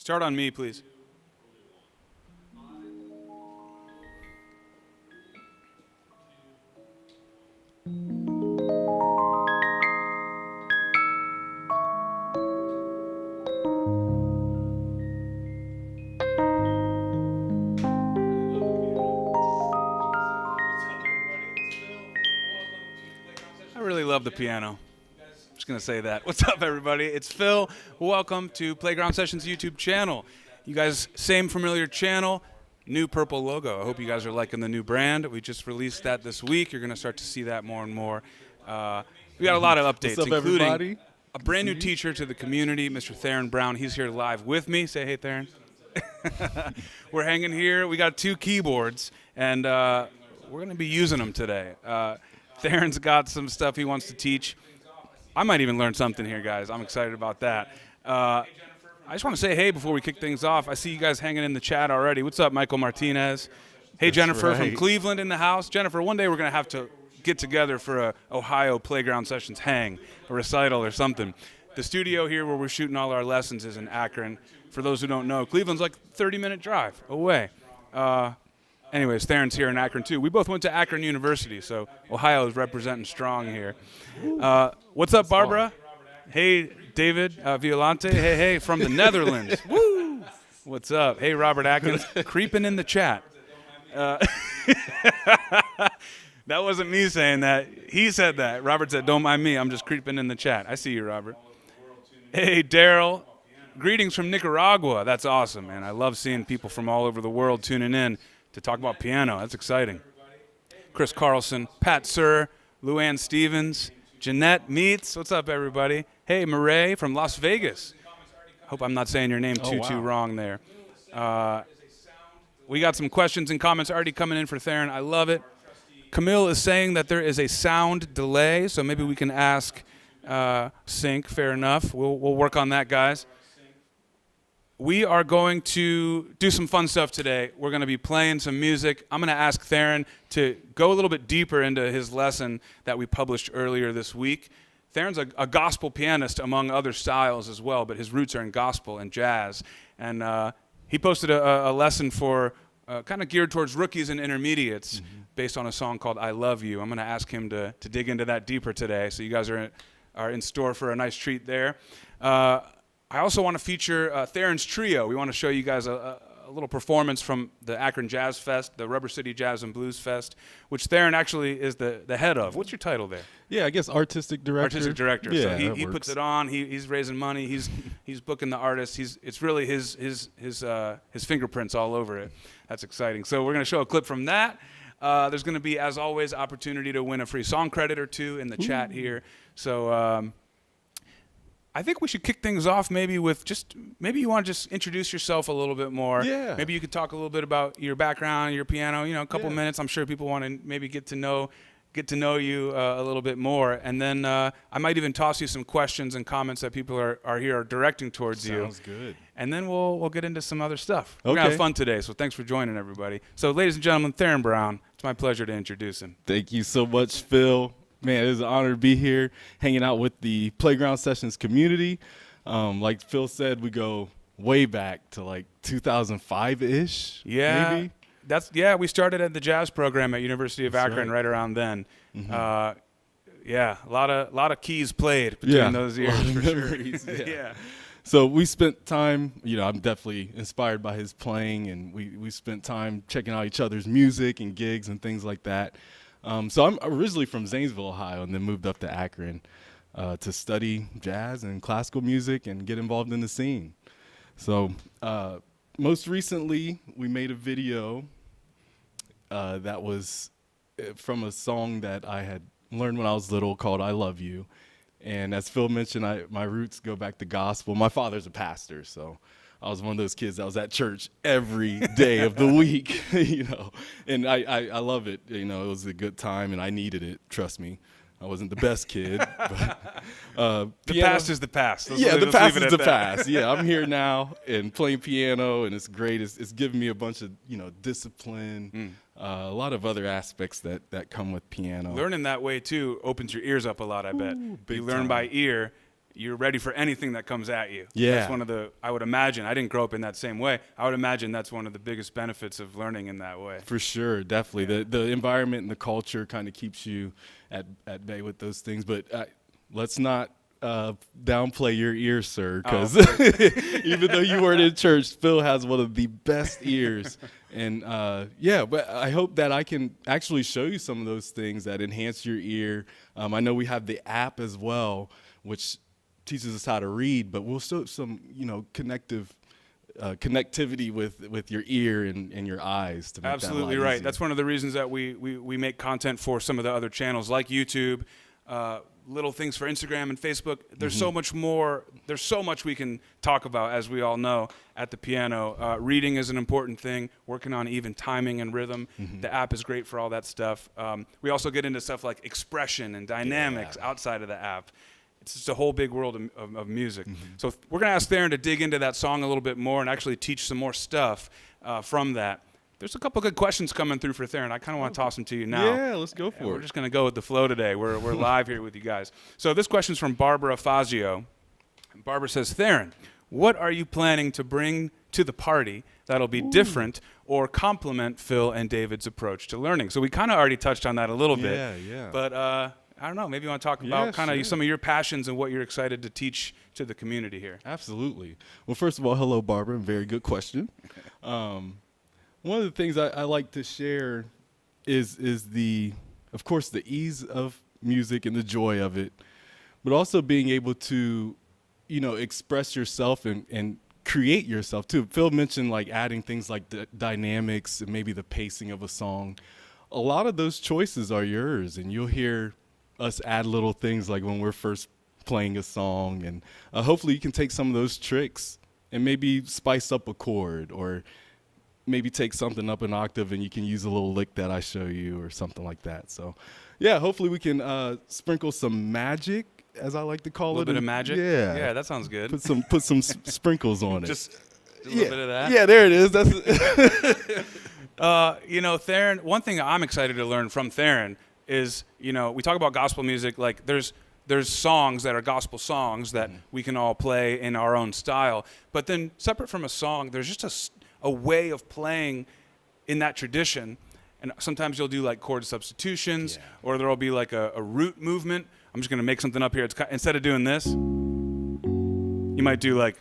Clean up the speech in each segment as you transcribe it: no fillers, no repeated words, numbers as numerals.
Start on me, please. I really love the piano. I'm just going to say that. What's up, everybody? It's Phil. Welcome to Playground Sessions YouTube channel. You guys, same familiar channel, new purple logo. I hope you guys are liking the new brand. We just released that this week. You're going to start to see that more and more. We got a lot of updates, What's up, including everybody? a brand new teacher to the community, Mr. Theron Brown. He's here live with me. Say hey, Theron. We're hanging here. We got 2 keyboards, and we're going to be using them today. Theron's got some stuff he wants to teach. I might even learn something here, guys. I'm excited about that. I just want to say hey before we kick things off. I see you guys hanging in the chat already. What's up, Michael Martinez? Hey, Jennifer from Cleveland in the house. Jennifer, one day we're going to have to get together for a Ohio Playground Sessions hang, a recital or something. The studio here where we're shooting all our lessons is in Akron. For those who don't know, Cleveland's like a 30-minute drive away. Anyways, Theron's here in Akron, too. We both went to Akron University, so Ohio is representing strong here. What's up, Barbara? Hey, David Violante. Hey, from the Netherlands. Woo! What's up? Hey, Robert Atkins. Creeping in the chat. That wasn't me saying that. He said that. Robert said, don't mind me. I'm just creeping in the chat. I see you, Robert. Hey, Daryl. Greetings from Nicaragua. That's awesome, man. I love seeing people from all over the world tuning in to talk about piano. That's exciting. Chris Carlson, Pat Sir, Luann Stevens, Jeanette Meets. What's up, everybody? Hey, Murray from Las Vegas. Hope I'm not saying your name too wrong there. We got some questions and comments already coming in for Theron. I love it. Camille is saying that there is a sound delay, so maybe we can ask Sync. Fair enough. We'll work on that, guys. We are going to do some fun stuff today. We're going to be playing some music. I'm going to ask Theron to go a little bit deeper into his lesson that we published earlier this week. Theron's a gospel pianist among other styles as well, but his roots are in gospel and jazz. And he posted a lesson for kind of geared towards rookies and intermediates based on a song called I Love You. I'm going to ask him to dig into that deeper today, so you guys are in store for a nice treat there. I also want to feature Theron's Trio. We want to show you guys a little performance from the Akron Jazz Fest, the Rubber City Jazz and Blues Fest, which Theron actually is the head of. What's your title there? Yeah, I guess artistic director. Artistic director. Yeah, so he puts it on. He's raising money. He's booking the artists. It's really his fingerprints all over it. That's exciting. So we're going to show a clip from that. There's going to be, as always, opportunity to win a free song credit or 2 in the chat here. So I think we should kick things off maybe with maybe you want to just introduce yourself a little bit more. Yeah. Maybe you could talk a little bit about your background, your piano, a couple minutes. I'm sure people want to maybe get to know you a little bit more. And then I might even toss you some questions and comments that people are directing towards you. Sounds good. And then we'll get into some other stuff. Okay. We're going to have fun today, so thanks for joining, everybody. So ladies and gentlemen, Theron Brown, it's my pleasure to introduce him. Thank you so much, Phil. Man, it is an honor to be here, hanging out with the Playground Sessions community. Like Phil said, we go way back to like 2005-ish. Yeah, maybe. We started at the jazz program at University of Akron right around then. A lot of keys played between those years for sure. Yeah. So we spent time, I'm definitely inspired by his playing, and we spent time checking out each other's music and gigs and things like that. So I'm originally from Zanesville, Ohio, and then moved up to Akron to study jazz and classical music and get involved in the scene. So most recently, we made a video that was from a song that I had learned when I was little called I Love You. And as Phil mentioned, my roots go back to gospel. My father's a pastor, so I was one of those kids that was at church every day of the week, and I love it. It was a good time, and I needed it. Trust me. I wasn't the best kid. But, the past is the past. The past is the past. Yeah, I'm here now and playing piano, and it's great. It's given me a bunch of, discipline, a lot of other aspects that come with piano. Learning that way, too, opens your ears up a lot, I bet. Big You learn time. by ear. you're ready for anything that comes at you. Yeah. That's one of the, I would imagine, I didn't grow up in that same way. I would imagine that's one of the biggest benefits of learning in that way. For sure, definitely. The environment and the culture kind of keeps you at bay with those things. But let's not downplay your ear, sir, because even though you weren't in church, Phil has one of the best ears. And but I hope that I can actually show you some of those things that enhance your ear. I know we have the app as well, which teaches us how to read, but we'll show some, connectivity with your ear and your eyes to make Absolutely that a lot right. easier. That's one of the reasons that we make content for some of the other channels like YouTube, little things for Instagram and Facebook. There's so much more. There's so much we can talk about, as we all know, at the piano. Reading is an important thing, working on even timing and rhythm. The app is great for all that stuff. We also get into stuff like expression and dynamics outside of the app. It's just a whole big world of music. So we're going to ask Theron to dig into that song a little bit more and actually teach some more stuff from that. There's a couple good questions coming through for Theron. I kind of want to toss them to you now. Yeah, let's go for it. We're just going to go with the flow today. We're live here with you guys. So this question's from Barbara Fazio. Barbara says, Theron, what are you planning to bring to the party that'll be different or complement Phil and David's approach to learning? So we kind of already touched on that a little bit. Yeah. But I don't know. Maybe you want to talk about kind of some of your passions and what you're excited to teach to the community here. Absolutely. Well, first of all, hello, Barbara. Very good question. One of the things I like to share is of course, the ease of music and the joy of it, but also being able to, express yourself and create yourself too. Phil mentioned like adding things like the dynamics and maybe the pacing of a song. A lot of those choices are yours, and you'll hear us add little things like when we're first playing a song, and hopefully you can take some of those tricks and maybe spice up a chord, or maybe take something up an octave and you can use a little lick that I show you or something like that. So yeah, hopefully we can sprinkle some magic, as I like to call it. A little bit of magic? Yeah. Yeah, that sounds good. Put some sprinkles on it. Just a little bit of that? Yeah, there it is. That's Theron, one thing I'm excited to learn from Theron is, we talk about gospel music, like there's songs that are gospel songs that we can all play in our own style, but then separate from a song, there's just a way of playing in that tradition. And sometimes you'll do like chord substitutions, or there'll be like a root movement. I'm just going to make something up here. It's instead of doing this, you might do like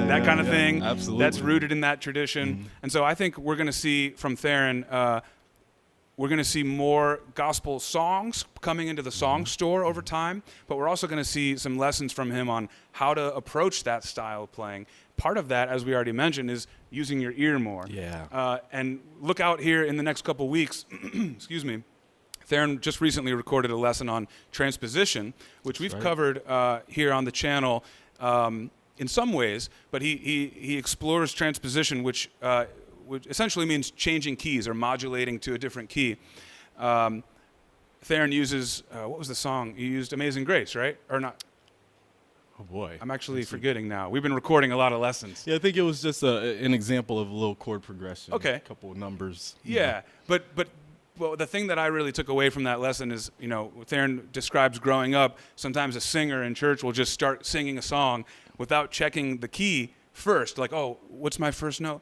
that kind of thing. Absolutely. That's rooted in that tradition. And so I think we're going to see from Theron, we're going to see more gospel songs coming into the song store over time, but we're also going to see some lessons from him on how to approach that style of playing. Part of that, as we already mentioned, is using your ear more. And look out here in the next couple weeks. Excuse me. Theron just recently recorded a lesson on transposition, which we've covered here on the channel in some ways, but he explores transposition, which essentially means changing keys or modulating to a different key. Theron uses, what was the song? You used Amazing Grace, right? Or not? Oh, boy. I'm actually forgetting now. We've been recording a lot of lessons. Yeah, I think it was just an example of a little chord progression. Okay. A couple of numbers. Yeah, but the thing that I really took away from that lesson is, Theron describes growing up, sometimes a singer in church will just start singing a song without checking the key first. Like, oh, what's my first note?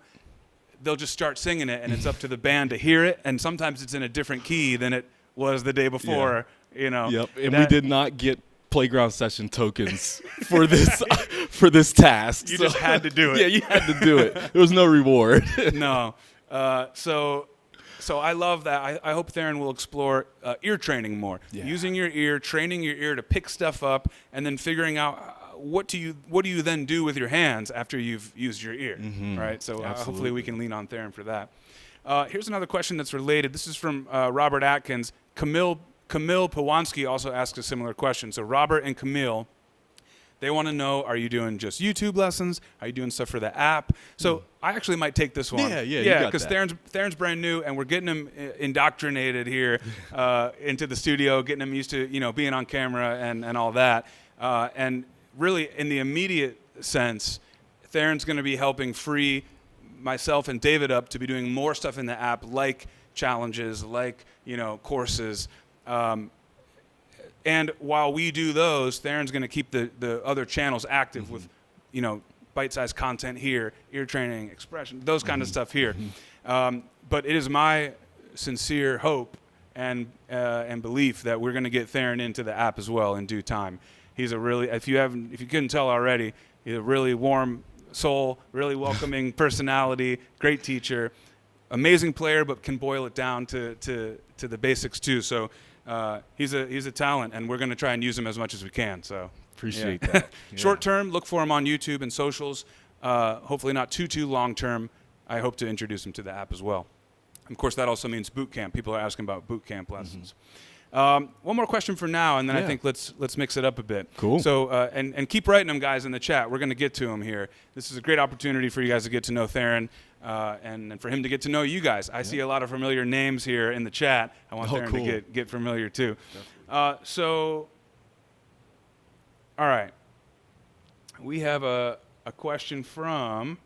They'll just start singing it, and it's up to the band to hear it. And sometimes it's in a different key than it was the day before. Yep. And we did not get playground session tokens for this task. You just had to do it. Yeah, you had to do it. There was no reward. No. So I love that. I hope Theron will explore ear training more. Using your ear, training your ear to pick stuff up, and then figuring out what do you then do with your hands after you've used your ear, right? So hopefully we can lean on Theron for that. Here's another question that's related. This is from Robert Atkins. Camille Pawanski also asked a similar question. So Robert and Camille, they want to know, are you doing just YouTube lessons? Are you doing stuff for the app? So I actually might take this one. Yeah, because Theron's brand new, and we're getting him indoctrinated here into the studio, getting him used to being on camera and all that. And really, in the immediate sense, Theron's going to be helping free myself and David up to be doing more stuff in the app, like challenges, like courses. And while we do those, Theron's going to keep the other channels active with, bite-sized content here, ear training, expression, those kind of stuff here. But it is my sincere hope and belief that we're going to get Theron into the app as well in due time. He's a really, if you couldn't tell already, he's a really warm soul, really welcoming personality, great teacher, amazing player, but can boil it down to the basics too. So he's a talent, and we're going to try and use him as much as we can. So appreciate that. Yeah. Short term, look for him on YouTube and socials. Hopefully not too long term. I hope to introduce him to the app as well. Of course, that also means boot camp. People are asking about boot camp lessons. One more question for now, and then I think let's mix it up a bit. Cool. So and keep writing them, guys, in the chat. We're going to get to them here. This is a great opportunity for you guys to get to know Theron, and for him to get to know you guys. I see a lot of familiar names here in the chat. I want Theron to get familiar too. So, all right, we have a question from.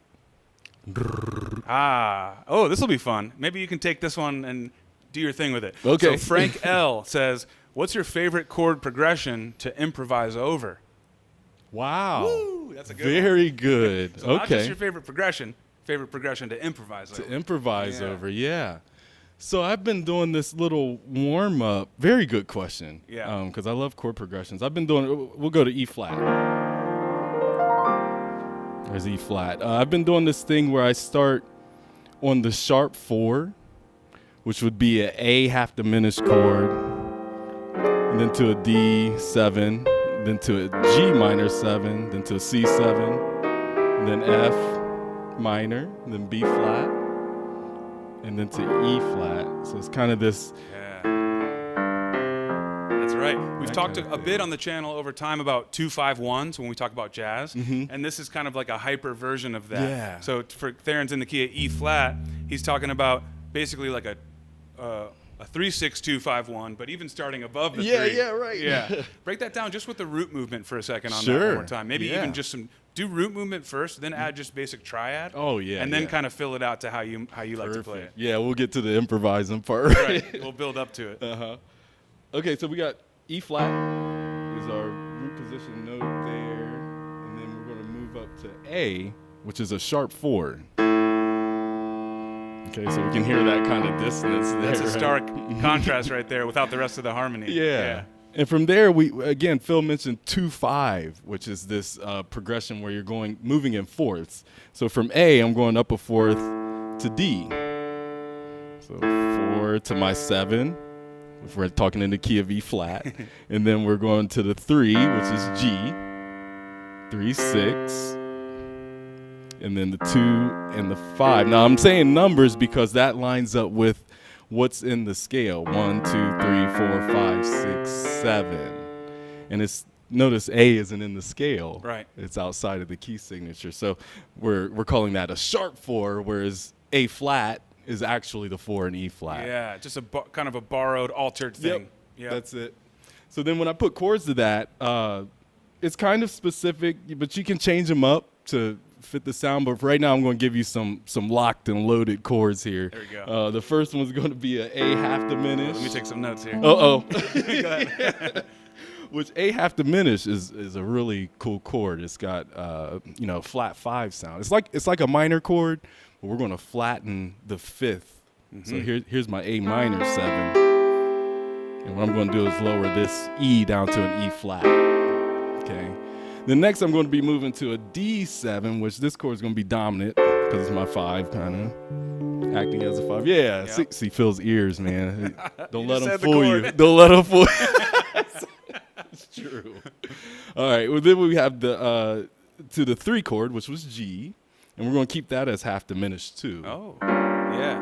This will be fun. Maybe you can take this one and do your thing with it. Okay. So Frank L says, "What's your favorite chord progression to improvise over?" Wow. Woo, that's a good Very one. good. So not just your favorite progression to improvise over. To improvise over, yeah. So I've been doing this little warm up. Very good question. Yeah. Because I love chord progressions. I've been doing. We'll go to E flat. There's E flat. I've been doing this thing where I start on the sharp 4, which would be an A half diminished chord, and then to a D7, then to a G minor 7, then to a C7, and then F minor, and then B flat, and then to E flat. So it's kind of this. That's right. We've talked a bit on the channel over time about 2-5-1s when we talk about jazz, and this is kind of like a hyper version of that. Yeah. So for Theron's in the key of E flat, he's talking about basically like a 3-6-2-5-1, but even starting above the 3. Yeah, right. Yeah. Break that down just with the root movement for a second on that Sure. one more time. Maybe even just do root movement first, then add just basic triad. Oh, yeah. And then kind of fill it out to how you like to play it. Yeah, we'll get to the improvising part. Right. We'll build up to it. Okay, so we got E flat is our root position note there, and then we're going to move up to A, which is a sharp 4. Okay, so we can hear that kind of dissonance there. That's a stark contrast right there without the rest of the harmony. Yeah. And from there, Phil mentioned 2-5, which is this progression where you're moving in fourths. So from A, I'm going up a fourth to D. So 4 to my 7, if we're talking in the key of E flat. And then we're going to the 3, which is G, 3-6. And then the 2 and the 5. Now, I'm saying numbers because that lines up with what's in the scale. 1, 2, 3, 4, 5, 6, 7. And notice A isn't in the scale. Right. It's outside of the key signature. So we're calling that a sharp 4, whereas A flat is actually the 4 in E flat. Yeah, just a kind of a borrowed, altered thing. Yep. That's it. So then when I put chords to that, it's kind of specific, but you can change them up to fit the sound. But right now I'm going to give you some locked and loaded chords here. There we go. The first one's going to be an A half diminished. Let me take some notes here. Go ahead. Which A half diminished is a really cool chord. It's got flat 5 sound. It's like a minor chord, but we're going to flatten the 5th. So here's my A minor 7. And what I'm going to do is lower this E down to an E flat. Okay. Then next I'm going to be moving to a D7, which this chord is going to be dominant because it's my 5 kind of acting as a 5. Yeah. Yep. See Phil's ears, man. Don't let him said the fool you. chord. Don't let him fool you. It's true. All right. Well, then we have the to the 3 chord, which was G, and we're going to keep that as half diminished too. Oh, yeah.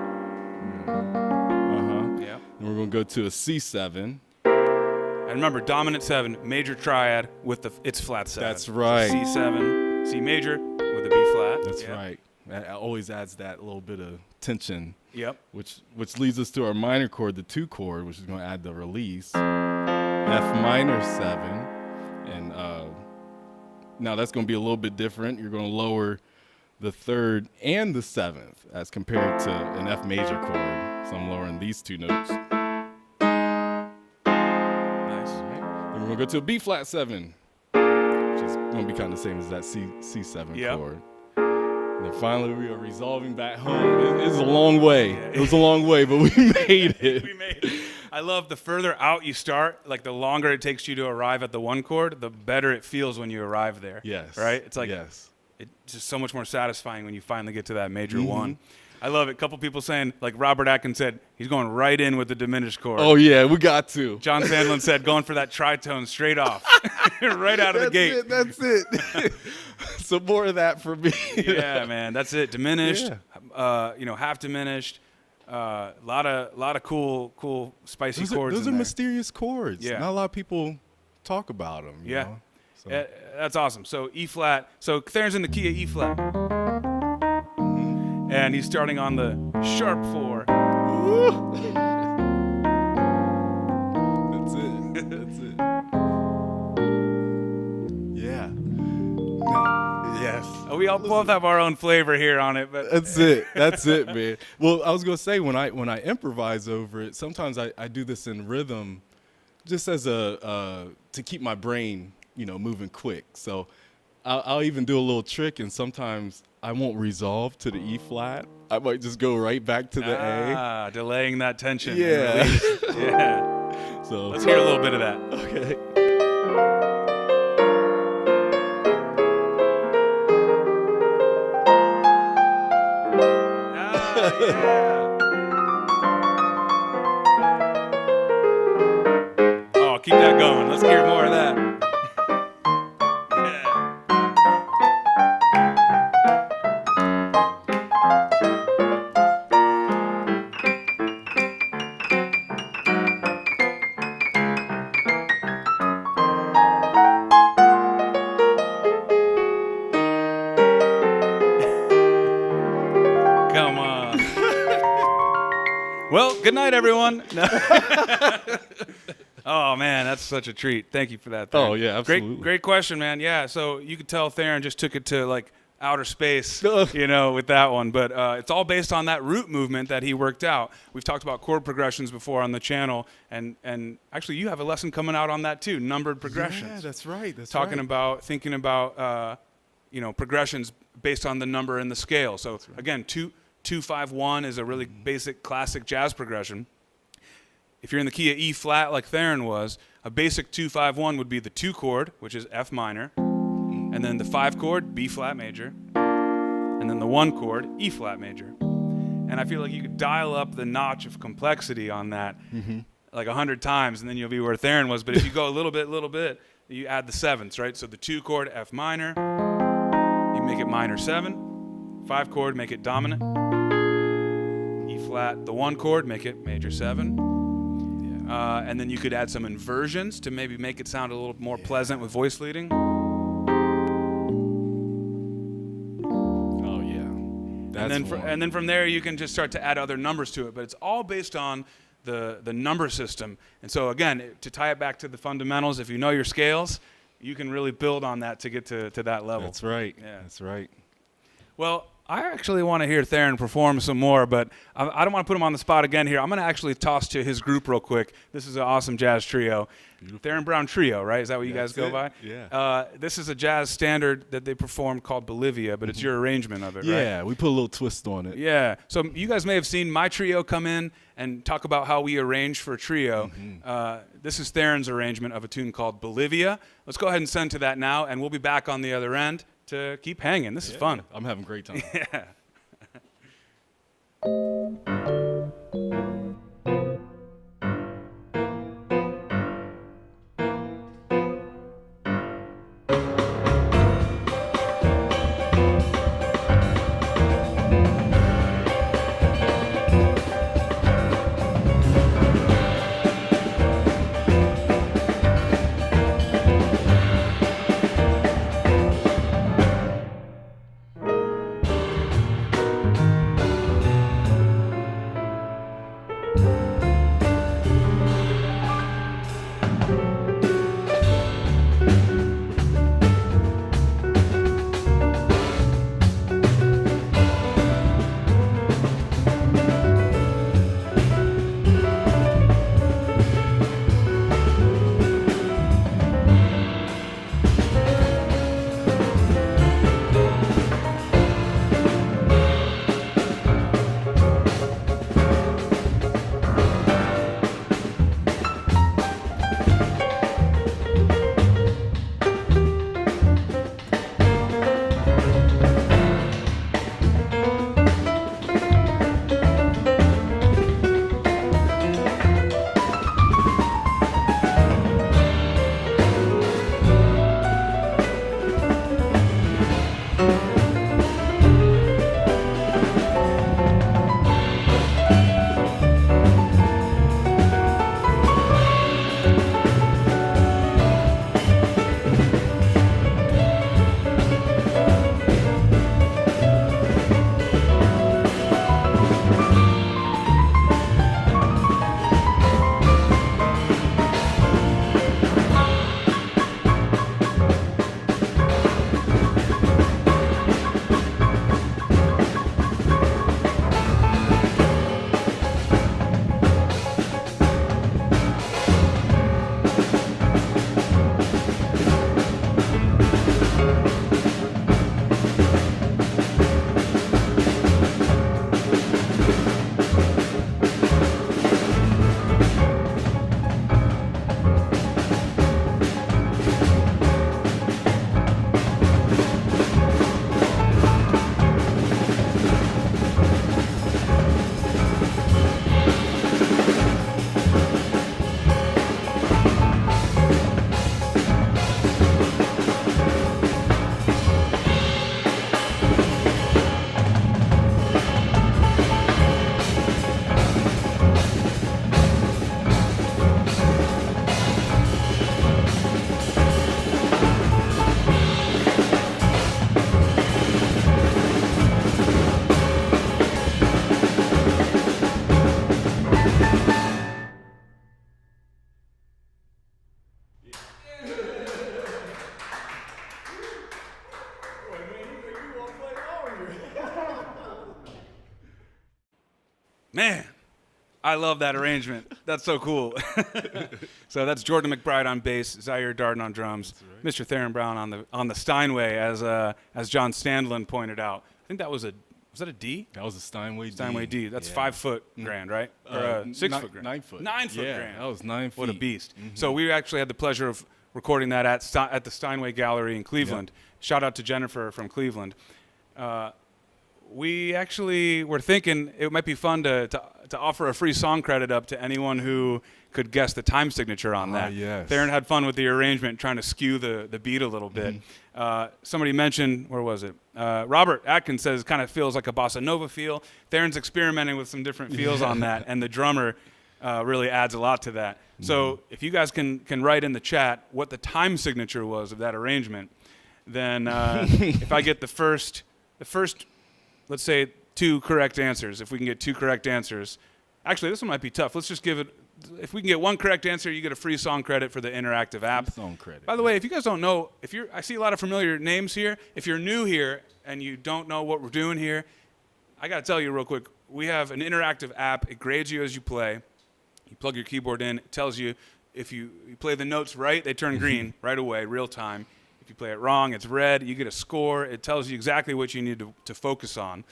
Yeah. And we're going to go to a C7. And remember, dominant 7, major triad with its flat 7. That's right. So C7, C major with a B flat. That's right. That always adds that little bit of tension. Yep. Which leads us to our minor chord, the 2 chord, which is going to add the release. F minor 7. And now that's going to be a little bit different. You're going to lower the 3rd and the 7th as compared to an F major chord. So I'm lowering these 2 notes. Nice. gonna go to a B flat 7, which is gonna be kind of the same as that C7 chord. And then finally we are resolving back home. It was a long way. Yeah. It was a long way, but we made it. We made it. I love the further out you start, like the longer it takes you to arrive at the one chord, the better it feels when you arrive there. Yes. Right? It's like it's just so much more satisfying when you finally get to that major one. I love it. A couple people saying, like Robert Atkins said, he's going right in with the diminished chord. Oh, yeah, we got to. John Sandlin said, going for that tritone straight off, right out of the gate. That's it. Some more of that for me. Yeah, man, that's it. Diminished, half diminished. Lot of cool, spicy chords. Those are mysterious chords. Yeah. Not a lot of people talk about them. You know? So. That's awesome. So E flat. So Theron's in the key of E flat. And he's starting on the sharp 4. That's it. That's it. Yeah. Yes. We all both have our own flavor here on it, but that's it. That's it, man. Well, I was gonna say when I improvise over it, sometimes I do this in rhythm, just as to keep my brain moving quick. So I'll even do a little trick, and sometimes I won't resolve to the E flat. I might just go right back to the A. Delaying that tension. Yeah. Yeah. So let's hear a little bit of that. Okay. Yeah. Oh, keep that going. Let's hear more of that. Well, good night, everyone. Oh, man, that's such a treat. Thank you for that. Oh, yeah, absolutely. Great question, man. Yeah, so you could tell Theron just took it to, like, outer space, with that one. But it's all based on that root movement that he worked out. We've talked about chord progressions before on the channel, and actually you have a lesson coming out on that, too, numbered progressions. Yeah, that's right. Thinking about, progressions based on the number in the scale. So, again, 2-5-1 is a really basic classic jazz progression. If you're in the key of E flat like Theron was, a basic 2-5-1 would be the 2 chord, which is F minor, and then the 5 chord, B flat major, and then the 1 chord, E flat major. And I feel like you could dial up the notch of complexity on that like 100 times, and then you'll be where Theron was. But if you go a little bit, you add the 7ths, right? So the 2 chord, F minor, you make it minor 7, 5 chord, make it dominant, E flat, the 1 chord, make it major 7. And then you could add some inversions to maybe make it sound a little more pleasant with voice leading. Oh, yeah. And then from there, you can just start to add other numbers to it. But it's all based on the number system. And so, again, to tie it back to the fundamentals, if you know your scales, you can really build on that to get to that level. That's right. Yeah. That's right. Well, I actually want to hear Theron perform some more, but I don't want to put him on the spot again here. I'm going to actually toss to his group real quick. This is an awesome jazz trio. Beautiful. Theron Brown Trio, right? Is that what you guys go by? Yeah. This is a jazz standard that they perform called Bolivia, but it's your arrangement of it, right? Yeah, we put a little twist on it. Yeah. So you guys may have seen my trio come in and talk about how we arrange for a trio. This is Theron's arrangement of a tune called Bolivia. Let's go ahead and send to that now, and we'll be back on the other end to keep hanging. This is fun. I'm having a great time. Yeah. I love that arrangement. That's so cool. So that's Jordan McBride on bass, Zaire Darden on drums, right. Mr. Theron Brown on the Steinway, as John Standlin pointed out. I think that was that a D? That was a Steinway D. Steinway D. That's 5 foot grand, right? Or 6 foot grand? 9 foot. 9 foot grand. That was 9 feet. What a beast. Mm-hmm. So we actually had the pleasure of recording that at the Steinway Gallery in Cleveland. Yep. Shout out to Jennifer from Cleveland. We actually were thinking it might be fun to offer a free song credit up to anyone who could guess the time signature on that. Yes. Theron had fun with the arrangement, trying to skew the beat a little bit. Mm-hmm. Somebody mentioned, where was it? Robert Atkins says kind of feels like a bossa nova feel. Theron's experimenting with some different feels on that, and the drummer really adds a lot to that. Mm-hmm. So if you guys can write in the chat what the time signature was of that arrangement, then if I get the first, let's say 2 correct answers, if we can get 2 correct answers. Actually, this one might be tough. Let's just give it, if we can get 1 correct answer, you get a free song credit for the interactive app. Free song credit. By the way, if you guys don't know, I see a lot of familiar names here. If you're new here and you don't know what we're doing here, I got to tell you real quick, we have an interactive app. It grades you as you play. You plug your keyboard in. It tells you if you play the notes right, they turn green right away, real time. If you play it wrong, it's red. You get a score. It tells you exactly what you need to focus on.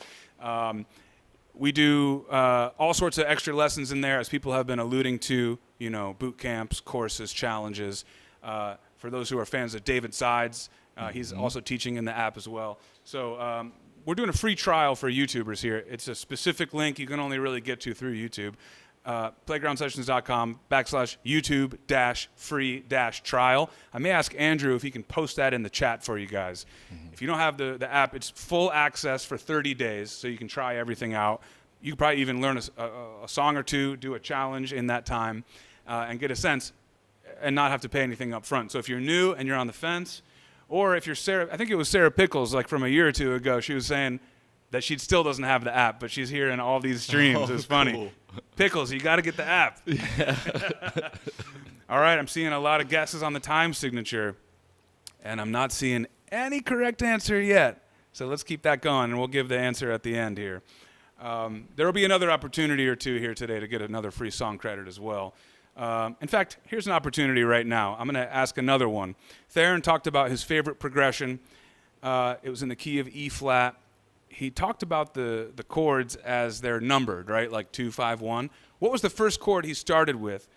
We do all sorts of extra lessons in there, as people have been alluding to, boot camps, courses, challenges. For those who are fans of David Sides, he's also teaching in the app as well. So we're doing a free trial for YouTubers here. It's a specific link you can only really get to through YouTube. playgroundsessions.com/YouTube-free-trial. I may ask Andrew if he can post that in the chat for you guys. Mm-hmm. If you don't have the app, it's full access for 30 days, so you can try everything out. You can probably even learn a song or two, do a challenge in that time, and get a sense and not have to pay anything up front. So if you're new and you're on the fence, or if you're Sarah, I think it was Sarah Pickles, like from a year or two ago, she was saying that she still doesn't have the app, but she's hearing all these streams. It's funny. Cool. Pickles, you got to get the app. Yeah. All right, I'm seeing a lot of guesses on the time signature, and I'm not seeing any correct answer yet. So let's keep that going, and we'll give the answer at the end here. There will be another opportunity or two here today to get another free song credit as well. In fact, here's an opportunity right now. I'm going to ask another one. Theron talked about his favorite progression. It was in the key of E flat. He talked about the chords as they're numbered, right? Like 2, 5, 1. What was the first chord he started with?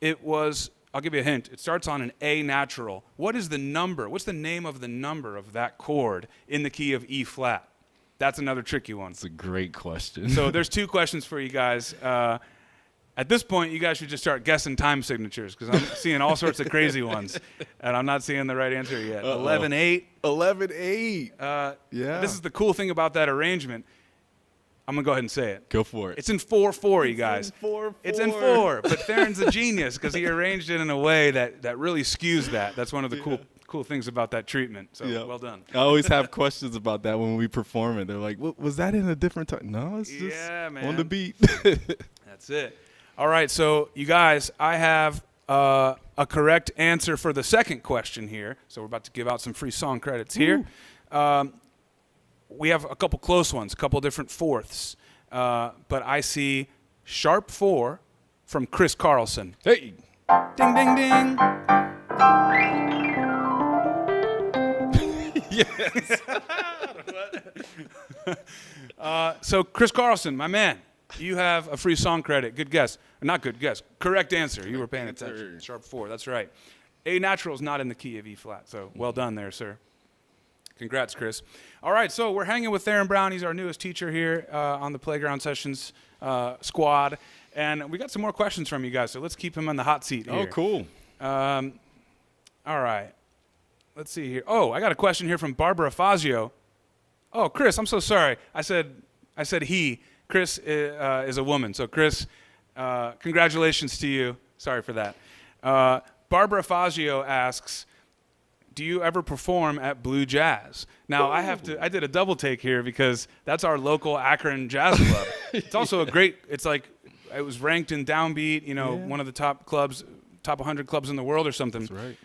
It was, I'll give you a hint. It starts on an A natural. What is the number? What's the name of the number of that chord in the key of E flat? That's another tricky one. That's a great question. So there's 2 questions for you guys. At this point, you guys should just start guessing time signatures, because I'm seeing all sorts of crazy ones, and I'm not seeing the right answer yet. 11-8. 11-8. Yeah. This is the cool thing about that arrangement. I'm going to go ahead and say it. Go for it. It's in 4-4, you guys. It's in 4-4. It's in 4, but Theron's a genius because he arranged it in a way that really skews that. That's one of the cool things about that treatment. So well done. I always have questions about that when we perform it. They're like, was that in a different time? No, it's just on the beat. That's it. All right, so you guys, I have a correct answer for the second question here. So we're about to give out some free song credits here. We have a couple close ones, a couple different fourths. But I see sharp 4 from Chris Carlson. Hey. Ding, ding, ding. Yes. So Chris Carlson, my man, you have a free song credit. Good guess. Not good guess. Correct answer. You were paying attention. Sharp 4. That's right. A natural is not in the key of E flat. So well done there, sir. Congrats, Chris. All right, so we're hanging with Theron Brown. He's our newest teacher here on the Playground Sessions squad. And we got some more questions from you guys, so let's keep him on the hot seat here. Oh, cool. All right. Let's see here. Oh, I got a question here from Barbara Fazio. Oh, Chris, I'm so sorry. I said he. Chris is a woman. So, Chris, congratulations to you. Sorry for that. Barbara Fazio asks, do you ever perform at Blue Jazz? Now, I did a double take here because that's our local Akron Jazz Club. It's also it was ranked in Downbeat, one of the top 100 clubs in the world or something. That's right.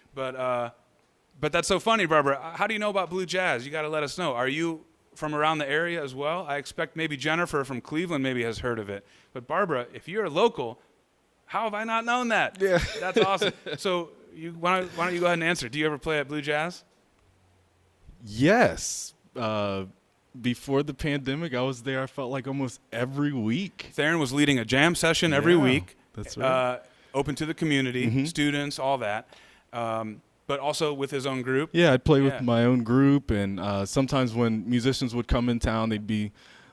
But that's so funny, Barbara. How do you know about Blue Jazz? You got to let us know. Are you from around the area as well. I expect maybe Jennifer from Cleveland maybe has heard of it. But Barbara, if you're local, how have I not known that? Yeah. That's awesome. So why don't you go ahead and answer? Do you ever play at Blue Jazz? Yes. Before the pandemic, I was there, I felt like almost every week. Theron was leading a jam session every week. That's right. Open to the community, students, all that. But also with his own group. Yeah, I'd play with my own group, and sometimes when musicians would come in town, they'd be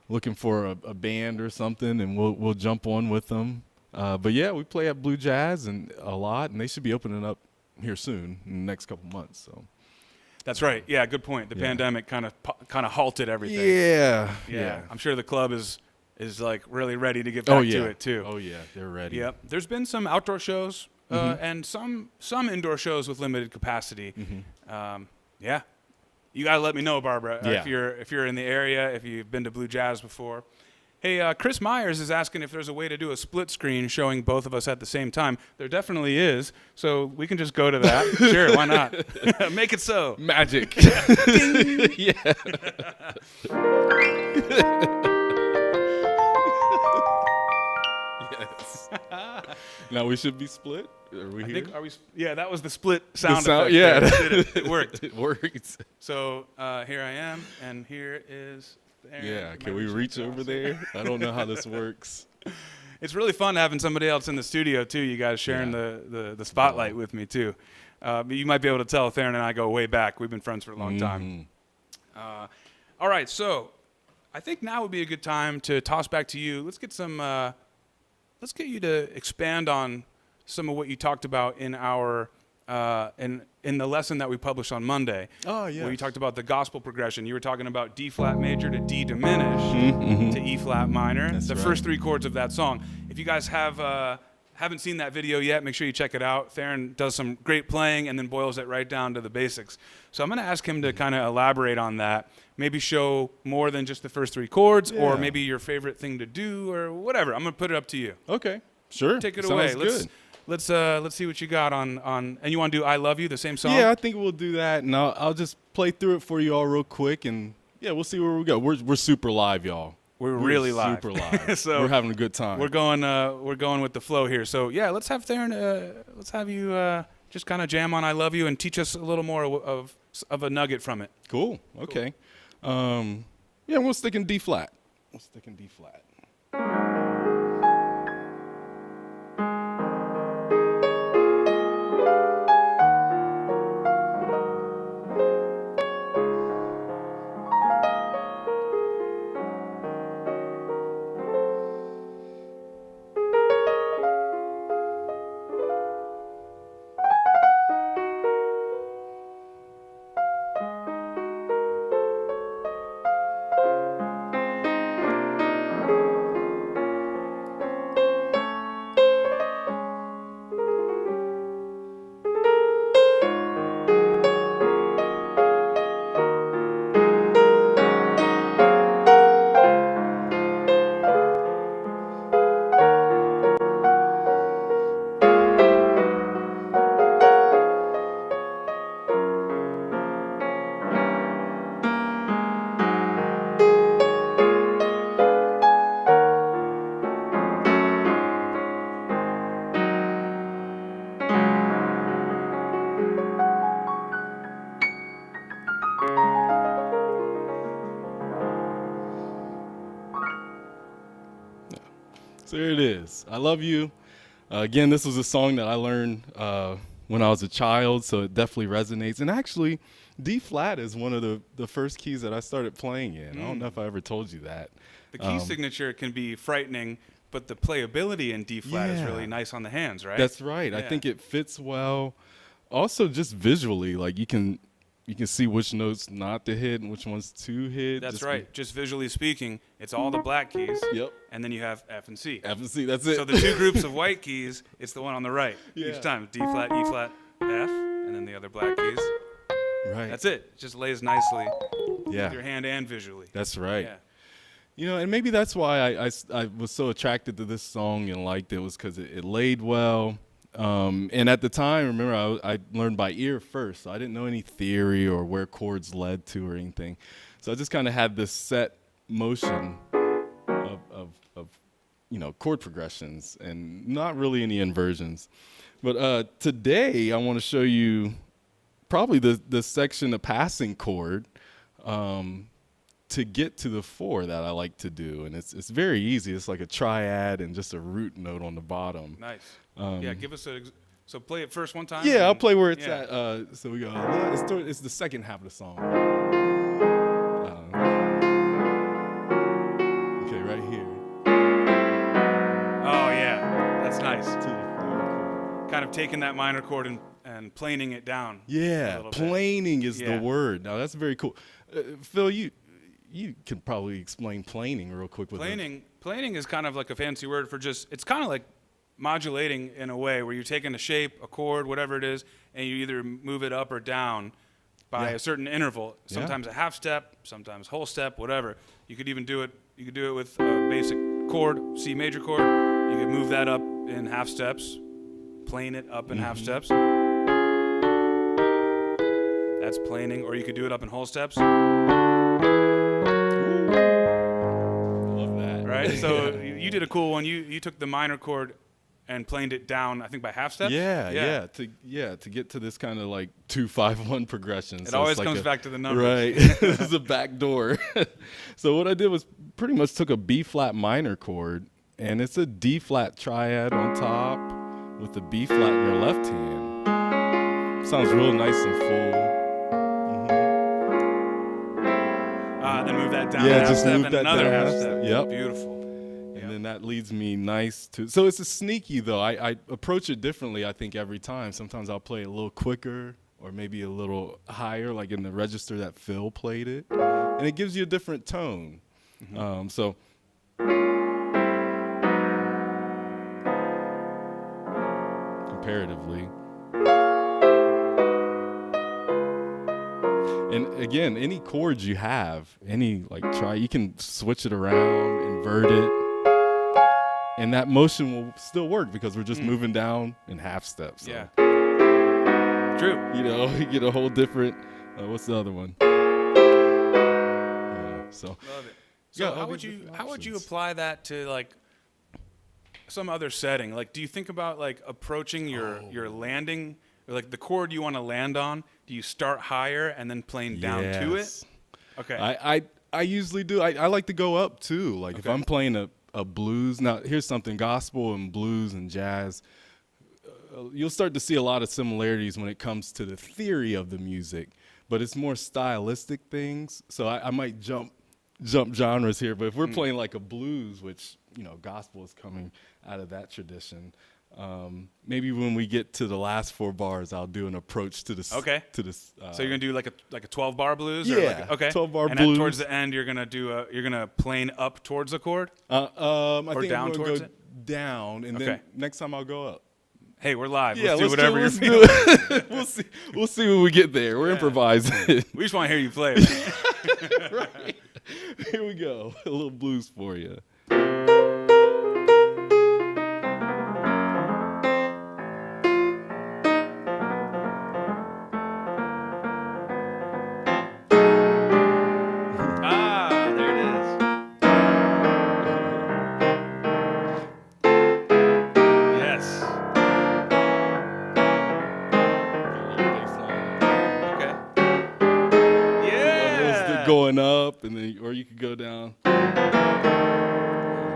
looking for a band or something, and we'll jump on with them. But yeah, we play at Blue Jazz and a lot, and they should be opening up here soon in the next couple months. So. That's right. Yeah, good point. The pandemic kind of halted everything. Yeah. I'm sure the club is like really ready to get back to it too. Oh yeah, they're ready. Yep. There's been some outdoor shows and some indoor shows with limited capacity. Yeah. You gotta let me know, Barbara, if you're in the area, if you've been to Blue Jazz before. Hey, Chris Myers is asking if there's a way to do a split screen showing both of us at the same time. There definitely is, so we can just go to that. Sure, why not? Make it so. Magic. Yeah. Yes. Now we should be split. Are we here? Yeah, that was the split sound effect. Yeah, It worked. It worked. So here I am, and here is. Yeah, can we reach over there? I don't know how this works. It's really fun having somebody else in the studio too. You guys sharing the spotlight with me too. You might be able to tell Theron and I go way back. We've been friends for a long time. All right, so I think now would be a good time to toss back to you. Let's get you to expand on some of what you talked about in our in the lesson that we published on Monday. Oh, yeah. Where you talked about the gospel progression. You were talking about D flat major to D diminished to E flat minor. That's right. First three chords of that song. If you guys haven't seen that video yet, make sure you check it out. Theron does some great playing and then boils it right down to the basics. So I'm going to ask him to kind of elaborate on that. Maybe show more than just the first three chords, or maybe your favorite thing to do, or whatever. I'm going to put it up to you. Okay, sure. Take it Sounds away. Good. Let's see what you got on. And you want to do "I Love You," the same song? Yeah, I think we'll do that, and I'll just play through it for you all real quick, and yeah, we'll see where we go. We're super live, y'all. We're really live. Super live. So we're having a good time. We're going with the flow here. So yeah, let's have Theron. Let's have you just kind of jam on "I Love You" and teach us a little more of a nugget from it. Cool. Okay. Yeah, we'll stick in D flat. So there it is. I Love You. Again, this was a song that I learned when I was a child, so it definitely resonates. And actually, D flat is one of the first keys that I started playing in. I don't know if I ever told you that. The key signature can be frightening, but the playability in D flat is really nice on the hands, right? That's right. Yeah. I think it fits well. Also, just visually, like you can see which notes not to hit and which ones to hit. That's right. Just visually speaking, it's all the black keys. Yep. And then you have F and C. F and C, that's it. So the two groups of white keys, it's the one on the right each time. D flat, E flat, F, and then the other black keys. Right. That's it. It just lays nicely with Yeah. your hand and visually. That's right. Yeah. You know, and maybe that's why I was so attracted to this song and liked it, was because it laid well. And at the time, remember, I learned by ear first, so I didn't know any theory or where chords led to or anything. So I just kind of had this set motion of chord progressions and not really any inversions. But today, I want to show you probably the section, the passing chord, to get to the 4 that I like to do. And it's very easy. It's like a triad and just a root note on the bottom. Nice. Yeah, give us so play it first one time. Yeah, I'll play where it's at. So we go, it's the second half of the song. Okay, right here. Oh, yeah, that's nice. Kind of taking that minor chord and planing it down. Yeah, planing is the word. Now, that's very cool. Phil, you can probably explain planing real quick. Planing is kind of like a fancy word for it's kind of like modulating in a way where you're taking a shape, a chord, whatever it is, and you either move it up or down by a certain interval. Sometimes a half step, sometimes whole step, whatever. You could even do it. You could do it with a basic chord, C major chord. You could move that up in half steps, plane it up in half steps. That's planing, or you could do it up in whole steps. Ooh. Love that. Right? So you did a cool one. You took the minor chord and planed it down, I think, by half steps? Yeah. To get to this kind of like 2-5-1 progression. It always comes back to the numbers. Right. It's a back door. So what I did was pretty much took a B flat minor chord, and it's a D flat triad on top with the B flat in your left hand. Sounds real nice and full. Then move that down a half step and another half step. Yep. Beautiful. And then that leads me nice to, so it's a sneaky though. I approach it differently, I think, every time. Sometimes I'll play it a little quicker or maybe a little higher, like in the register that Phil played it. And it gives you a different tone. So comparatively. And again, any chords you have, you can switch it around, invert it. And that motion will still work because we're just moving down in half steps. So. Yeah. True. You get a whole different, what's the other one? So. Love it. So how would you apply that to like some other setting? Like, do you think about like approaching your landing, or like the chord you want to land on? Do you start higher and then playing down to it? Okay. I usually do. I like to go up too. Like if I'm playing a blues. Now, here's something, gospel and blues and jazz, you'll start to see a lot of similarities when it comes to the theory of the music, but it's more stylistic things. So I might jump genres here, but if we're playing like a blues, which, gospel is coming out of that tradition, maybe when we get to the last 4 bars, I'll do an approach to this. Okay. So you're gonna do like a 12-bar blues? Yeah. Or okay. 12-bar and blues. Towards the end, you're gonna plane up towards the chord. I think down I'm gonna towards go it? down, and then next time I'll go up. Hey, we're live. Yeah, let's do whatever you're let's feeling. do it. We'll see when we get there. We're improvising. We just want to hear you play. Right. Here we go. A little blues for you. Going up, and then, or you could go down.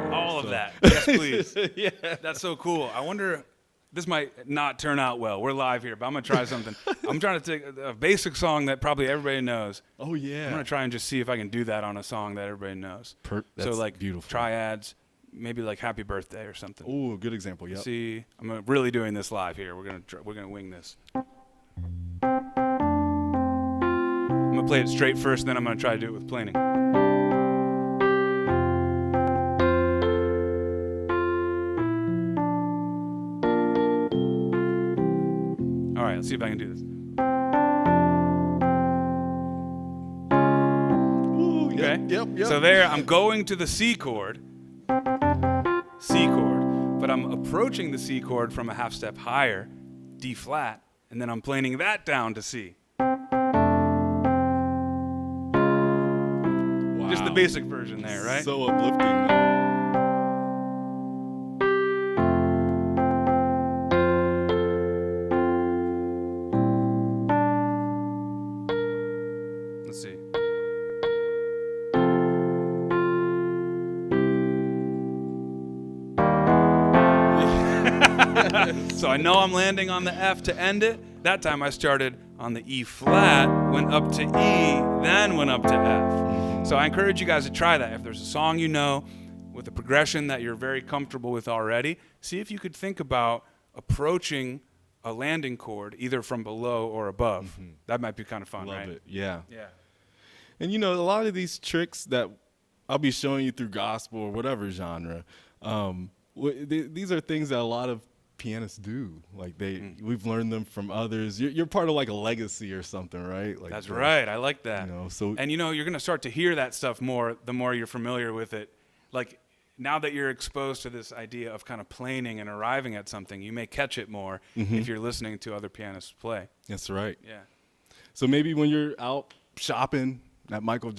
All of that. Yes, please. Yeah. That's so cool. I wonder, this might not turn out well. We're live here, but I'm going to try something. I'm trying to take a basic song that probably everybody knows. Oh, yeah. I'm going to try and just see if I can do that on a song that everybody knows. That's so, like, beautiful. Triads, maybe like Happy Birthday or something. Oh, good example, yep. See, I'm really doing this live here. We're gonna wing this. I'm gonna play it straight first, then I'm gonna try to do it with planing. All right, let's see if I can do this. Ooh, okay. Yep. So there, I'm going to the C chord. but I'm approaching the C chord from a half step higher, D flat, and then I'm playing that down to C. Wow. Just the basic version there, right? So uplifting, though. Let's see. So I know I'm landing on the F to end it. That time I started on the E flat, went up to E, then went up to F. So I encourage you guys to try that. If there's a song you know with a progression that you're very comfortable with already, see if you could think about approaching a landing chord either from below or above. That might be kind of fun, right? Love it. Yeah. Yeah. And, you know, a lot of these tricks that I'll be showing you through gospel or whatever genre, these are things that a lot of pianists do. Like we've learned them from others. You're part of like a legacy or something, right? Like That's right. I like that. You know, so and you know, you're going to start to hear that stuff more the more you're familiar with it. Like now that you're exposed to this idea of kind of planing and arriving at something, you may catch it more if you're listening to other pianists play. That's right. Yeah. So maybe when you're out shopping, that Michael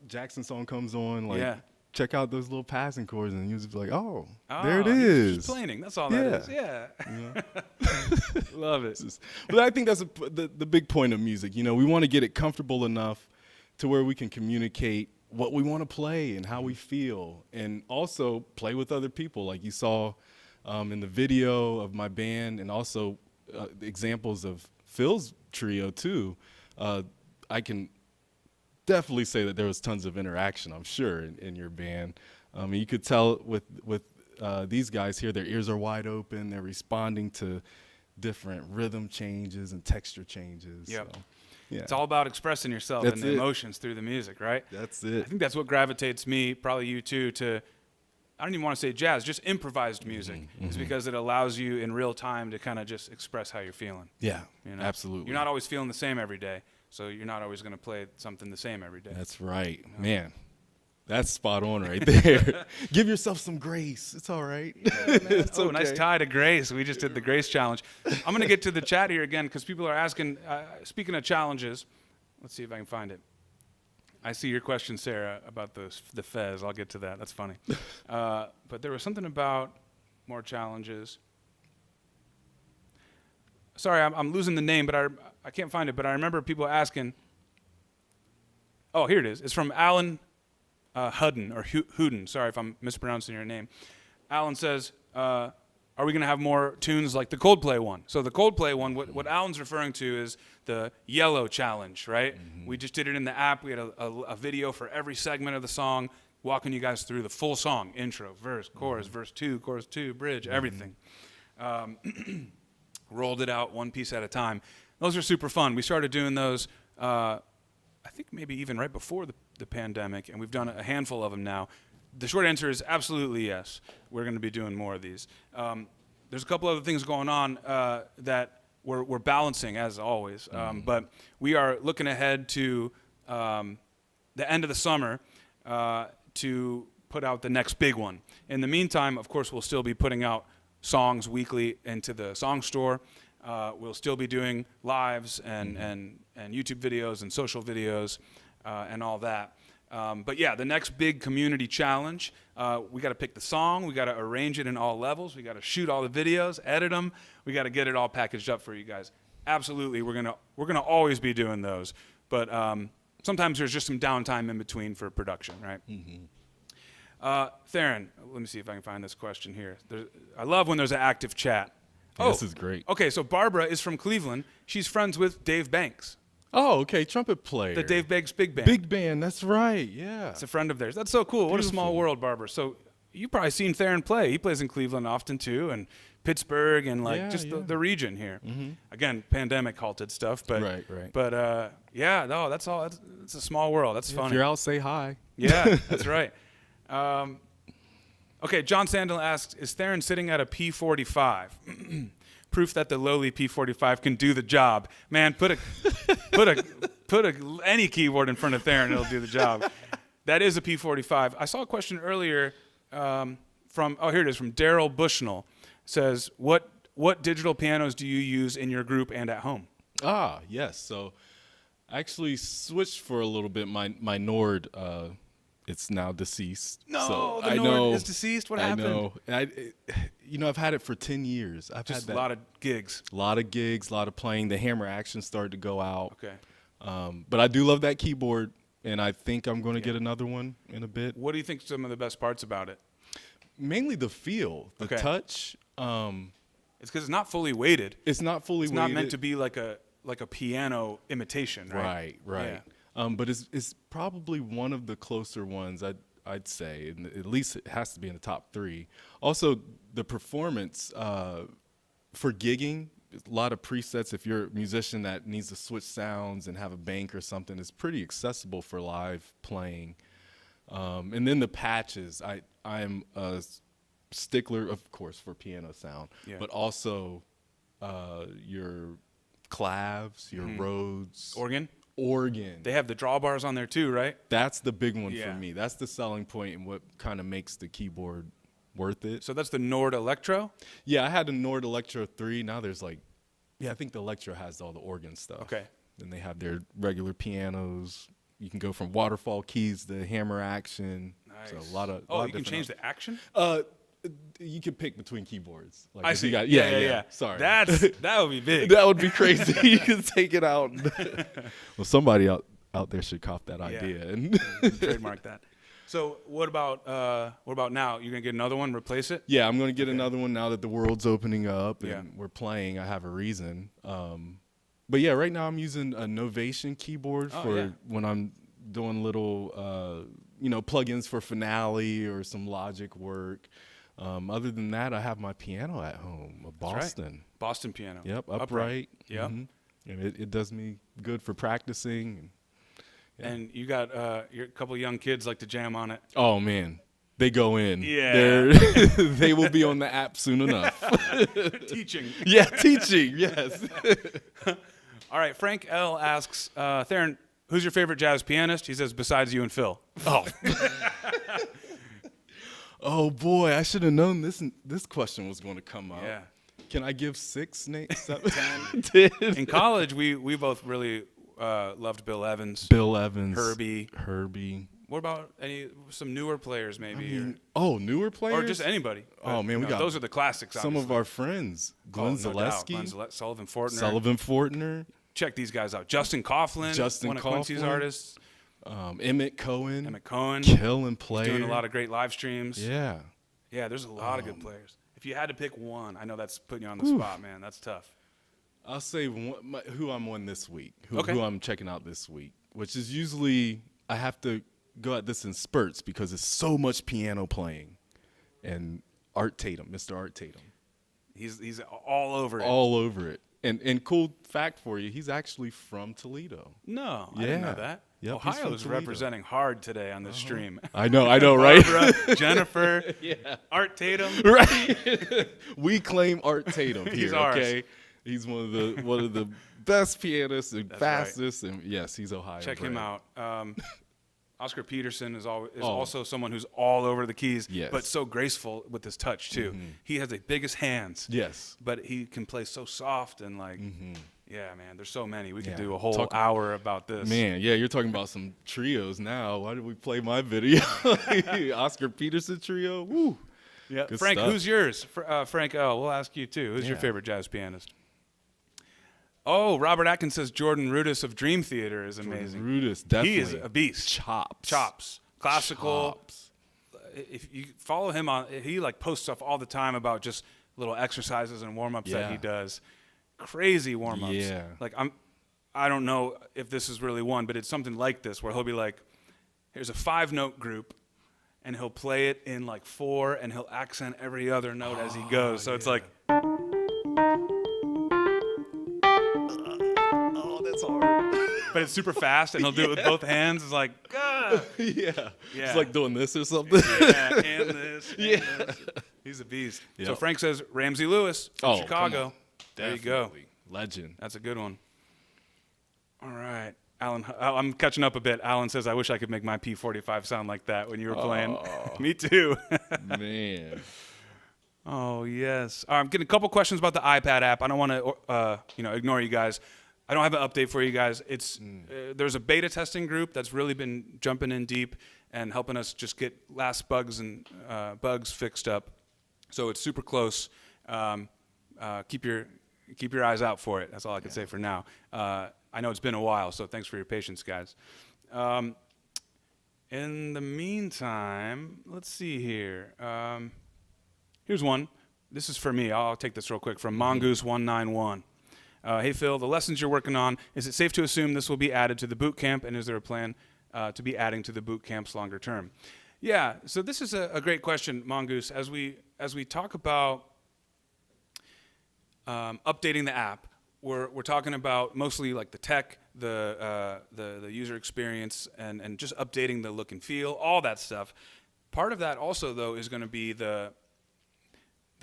Jackson song comes on, like check out those little passing chords, and you just be like, oh, there it is. Just planing. That's all that is. Yeah. Love it. But I think that's the big point of music. You know, we want to get it comfortable enough to where we can communicate what we want to play and how we feel, and also play with other people, like you saw in the video of my band, and also examples of Phil's trio too. I can definitely say that there was tons of interaction, I'm sure, in your band. You could tell with these guys here, their ears are wide open. They're responding to different rhythm changes and texture changes. Yep. So, yeah. It's all about expressing yourself and the emotions through the music, right? That's it. I think that's what gravitates me, probably you too, to, I don't even want to say jazz, just improvised music. Is because it allows you in real time to kind of just express how you're feeling. Yeah, you know? Absolutely. You're not always feeling the same every day. So you're not always going to play something the same every day. That's right. You know? Man, that's spot on right there. Give yourself some grace. It's all right. Yeah, it's okay. Nice tie to grace. We just did the grace challenge. I'm going to get to the chat here again because people are asking, speaking of challenges, let's see if I can find it. I see your question, Sarah, about the fez. I'll get to that. That's funny. But there was something about more challenges. Sorry, I'm losing the name, but I can't find it. But I remember people asking. Oh, here it is. It's from Alan Hudden, or Huden. Sorry if I'm mispronouncing your name. Alan says, are we going to have more tunes like the Coldplay one? So the Coldplay one, what Alan's referring to is the Yellow Challenge, right? We just did it in the app. We had a video for every segment of the song, walking you guys through the full song, intro, verse, chorus, verse 2, chorus 2, bridge, everything. Rolled it out one piece at a time. Those are super fun. We started doing those, I think maybe even right before the pandemic, and we've done a handful of them now. The short answer is absolutely yes. We're going to be doing more of these. There's a couple other things going on that we're balancing, as always. But we are looking ahead to the end of the summer to put out the next big one. In the meantime, of course, we'll still be putting out songs weekly into the song store. We'll still be doing lives and YouTube videos and social videos and all that. But yeah, the next big community challenge, we got to pick the song, we got to arrange it in all levels, we got to shoot all the videos, edit them, we got to get it all packaged up for you guys. Absolutely, we're gonna always be doing those, but sometimes there's just some downtime in between for production, right? Theron, let me see if I can find this question here. I love when there's an active chat. Yeah, this is great. Okay, so Barbara is from Cleveland. She's friends with Dave Banks. Oh, okay, trumpet player. The Dave Banks Big Band. Big Band, that's right, yeah. It's a friend of theirs. That's so cool. Beautiful. What a small world, Barbara. So you've probably seen Theron play. He plays in Cleveland often, too, and Pittsburgh and, the region here. Again, pandemic halted stuff, but right. But, that's all. It's a small world. That's funny. If you're out, say hi. Yeah, that's right. Okay, John Sandel asks, is Theron sitting at a P45? Proof that the lowly P45 can do the job. Man, put any keyboard in front of Theron, it'll do the job. That is a P45. I saw a question earlier from Daryl Bushnell. says, what digital pianos do you use in your group and at home? Ah, yes. So I actually switched for a little bit. My Nord, it's now deceased. No, so the Nord is deceased. What happened? I know. I've had it for 10 years. I've Just had a lot of gigs. A lot of gigs, a lot of playing. The hammer action started to go out. Okay. But I do love that keyboard, and I think I'm going to get another one in a bit. What do you think some of the best parts about it? Mainly the feel, the touch. It's because it's not fully weighted. It's not fully weighted. It's not meant to be like a piano imitation, right? Right. Yeah. But it's probably one of the closer ones, I'd say. And at least it has to be in the top 3. Also, the performance for gigging, a lot of presets. If you're a musician that needs to switch sounds and have a bank or something, it's pretty accessible for live playing. And then the patches. I'm a stickler, of course, for piano sound, but also your clavs, your Rhodes. Organ. They have the drawbars on there too, right? That's the big one for me. That's the selling point and what kind of makes the keyboard worth it. So that's the Nord Electro? Yeah, I had a Nord Electro 3. Now there's I think the Electro has all the organ stuff. Okay. And they have their regular pianos. You can go from waterfall keys to hammer action. Nice. So a lot of you can change the action? You can pick betwing keyboards. I see. Yeah. Sorry. That would be big. That would be crazy. You can take it out. Well, somebody out there should cop that idea and trademark that. So what about now? You're gonna get another one, replace it? Yeah, I'm gonna get another one now that the world's opening up and we're playing. I have a reason. But yeah, right now I'm using a Novation keyboard for when I'm doing little plugins for Finale or some Logic work. Other than that, I have my piano at home, a Boston. Right. Boston piano. Yep, upright. Yeah. And it does me good for practicing. And you got your couple of young kids like to jam on it. Oh man, they go in. Yeah. They will be on the app soon enough. Teaching. Yeah, teaching. Yes. All right. Frank L asks, Theron, who's your favorite jazz pianist? He says, besides you and Phil. Oh. Oh boy, I should have known this question was going to come up. Yeah. Can I give 6, Nate? 7, 10. In college, we both really loved Bill Evans. Herbie. What about some newer players maybe? Newer players? Or just anybody. Oh man, we got those are the classics. Some obviously. of our friends, Glenn Zaleski, Sullivan Fortner. Check these guys out. Justin Coughlin, one of Quincy's artists. Emmett Cohen, killing players. He's doing a lot of great live streams. Yeah, there's a lot of good players. If you had to pick one, I know that's putting you on the spot, man. That's tough. I'll say who I'm on this week, who I'm checking out this week, which is usually I have to go at this in spurts because it's so much piano playing. And Mr. Art Tatum. He's all over it. All over it. And cool fact for you, he's actually from Toledo. No, I didn't know that. Yep, Ohio is representing hard today on this stream. I know, right? Barbara, Jennifer, Art Tatum. Right. We claim Art Tatum here, He's ours. okay? He's one of the best pianists and fastest, right. and yes, he's Ohio. Check him out. Oscar Peterson is also someone who's all over the keys, but so graceful with his touch too. He has the biggest hands. Yes, but he can play so soft and yeah, man. There's so many. We could do a whole hour about this. Man, yeah, you're talking about some trios now. Why did we play my video? Oscar Peterson trio. Woo. Yeah, Good Frank, stuff. who's yours? Frank L. We'll ask you too. Who's your favorite jazz pianist? Oh, Robert Atkins says Jordan Rudess of Dream Theater is amazing. Rudess, definitely. He is a beast. Chops. Classical. Chops. If you follow him he posts stuff all the time about just little exercises and warm-ups that he does. Crazy warm-ups. Yeah. I don't know if this is really one, but it's something like this where he'll be like, here's a 5-note group, and he'll play it in 4, and he'll accent every other note as he goes. So it's like. Oh, that's hard. But it's super fast, and he'll do it with both hands. It's like, yeah. It's like doing this or something. Yeah, and this. And this. He's a beast. Yep. So Frank says Ramsey Lewis from Chicago. There you go. Legend. That's a good one. All right. Alan, I'm catching up a bit. Alan says, I wish I could make my P45 sound like that when you were playing. Me too. Man. Oh, yes. I'm getting a couple questions about the iPad app. I don't want to, ignore you guys. I don't have an update for you guys. It's there's a beta testing group that's really been jumping in deep and helping us just get last bugs and bugs fixed up. So it's super close. Keep your eyes out for it. That's all I can say for now. I know it's been a while, so thanks for your patience, guys. In the meantime, let's see here. Here's one. This is for me. I'll take this real quick from Mongoose191. Hey, Phil, the lessons you're working on, is it safe to assume this will be added to the boot camp, and is there a plan to be adding to the boot camps longer term? Yeah, so this is a great question, Mongoose. As we talk about updating the app, we're talking about mostly like the tech, the user experience, and just updating the look and feel, all that stuff. Part of that also, though, is going to be the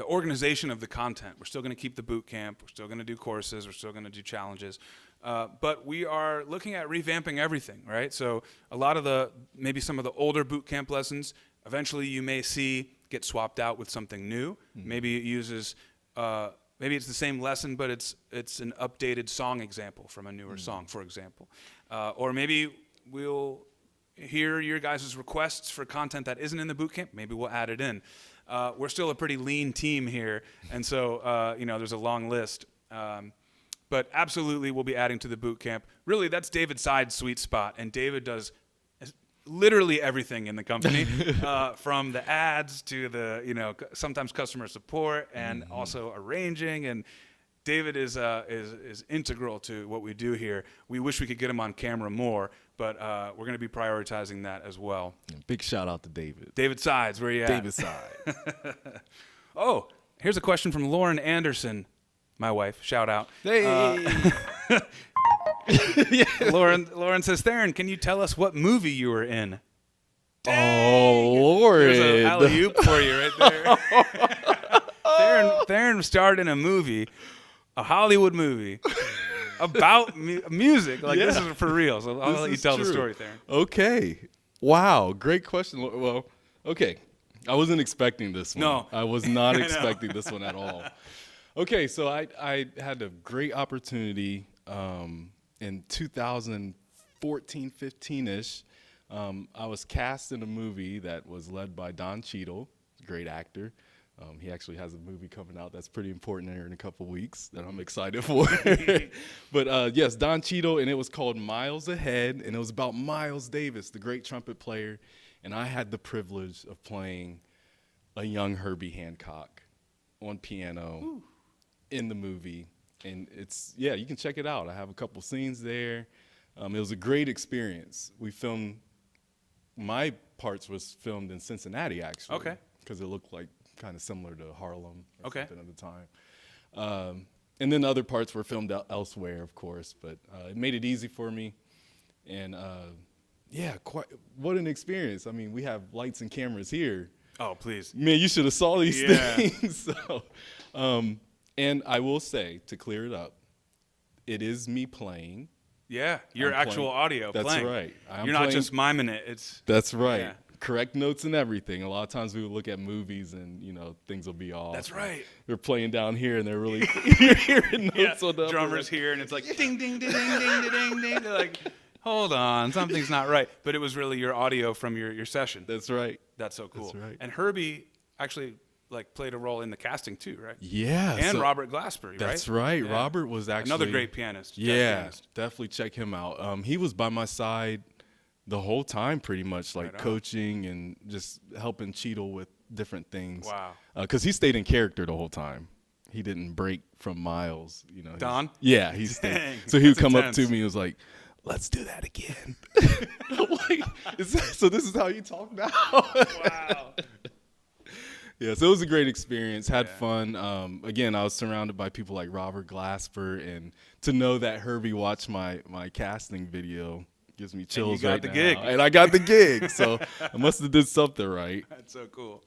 organization of the content. We're still going to keep the boot camp. We're still going to do courses. We're still going to do challenges. But we are looking at revamping everything, right? So a lot of maybe some of the older boot camp lessons, eventually you may see get swapped out with something new. Maybe it uses, maybe it's the same lesson, but it's an updated song example from a newer song, for example. Or maybe we'll hear your guys' requests for content that isn't in the boot camp. Maybe we'll add it in. We're still a pretty lean team here, and so there's a long list. But absolutely, we'll be adding to the boot camp. Really, that's David Side's sweet spot, and David does literally everything in the company, from the ads to the sometimes customer support and also arranging. And David is integral to what we do here. We wish we could get him on camera more, but we're going to be prioritizing that as well. Big shout out to David. David Sides, where you at? David Side. Oh, here's a question from Lauren Anderson, my wife. Shout out. Hey. Lauren says, Theron, can you tell us what movie you were in? Oh, Lord. There's an alley-oop for you right there. Theron starred in a movie, a Hollywood movie, about music. This is for real, so I'll let you tell the story, Theron. Okay. Wow, great question. Well, okay. I wasn't expecting this one. No. I was not expecting this one at all. Okay, so I had a great opportunity in 2014, 15-ish. I was cast in a movie that was led by Don Cheadle, great actor. He actually has a movie coming out that's pretty important here in a couple weeks that I'm excited for. But yes, Don Cheadle, and it was called Miles Ahead, and it was about Miles Davis, the great trumpet player. And I had the privilege of playing a young Herbie Hancock on piano in the movie. And you can check it out. I have a couple scenes there. It was a great experience. My parts was filmed in Cincinnati, actually. Okay. Because it looked like kind of similar to Harlem or something at the time. And then other parts were filmed elsewhere, of course. But it made it easy for me. And what an experience. I mean, we have lights and cameras here. Oh, please. Man, you should have saw these things. And I will say, to clear it up, it is me playing. Yeah, your actual audio That's playing. Right. You're not just miming it. That's right. Yeah. Correct notes and everything. A lot of times we would look at movies and, things will be off. That's right. They're playing down here and they're really you're hearing notes on the drummer's here and it's like ding, ding, ding, ding, ding, ding, ding. They're like, hold on, something's not right. But it was really your audio from your session. That's right. That's so cool. That's right. And Herbie actually played a role in the casting too, right? Yeah. And Robert Glasper, right? That's right. Yeah. Robert was actually another great pianist. Yeah, pianist. definitely check him out. He was by my side the whole time, pretty much, coaching and just helping Cheadle with different things. Wow. Because he stayed in character the whole time. He didn't break from Miles. Don? Yeah, he stayed. Dang, so he would come intense. up to me and was like, let's do that again. I'm like, so this is how you talk now? Wow. Yeah, so it was a great experience. Had fun. Again, I was surrounded by people like Robert Glasper, and to know that Herbie watched my casting video gives me chills right now. And you got the gig. And I got the gig, so I must have did something right. That's so cool.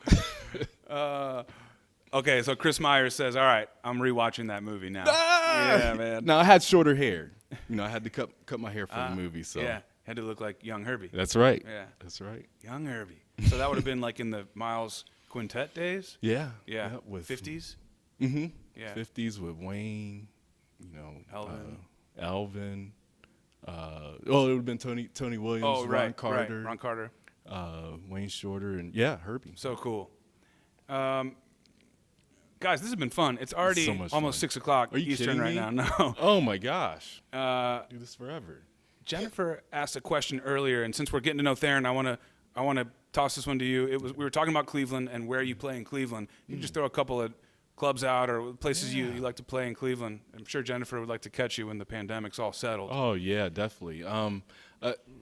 Okay, so Chris Myers says, all right, I'm rewatching that movie now. Yeah, man. Now, I had shorter hair. I had to cut my hair for the movie. So yeah, had to look like young Herbie. That's right. Yeah. That's right. Young Herbie. So that would have been like in the Miles quintet days. Yeah. Yeah. With 50s. Mm-hmm. Yeah. 50s with Wayne, Elvin. Elvin. It would have been Tony Williams, Oh, right. Ron Carter, Right. Ron Carter. Wayne Shorter, and yeah, Herbie. So cool. Guys, this has been fun. It's already so much almost fun. 6 o'clock Are you Eastern kidding right me? now. No. Oh my gosh. Do this forever. Jennifer asked a question earlier, and since we're getting to know Theron, I want to toss this one to you. We were talking about Cleveland and where you play in Cleveland. You can just throw a couple of clubs out or places you like to play in Cleveland. I'm sure Jennifer would like to catch you when the pandemic's all settled. Oh yeah, definitely.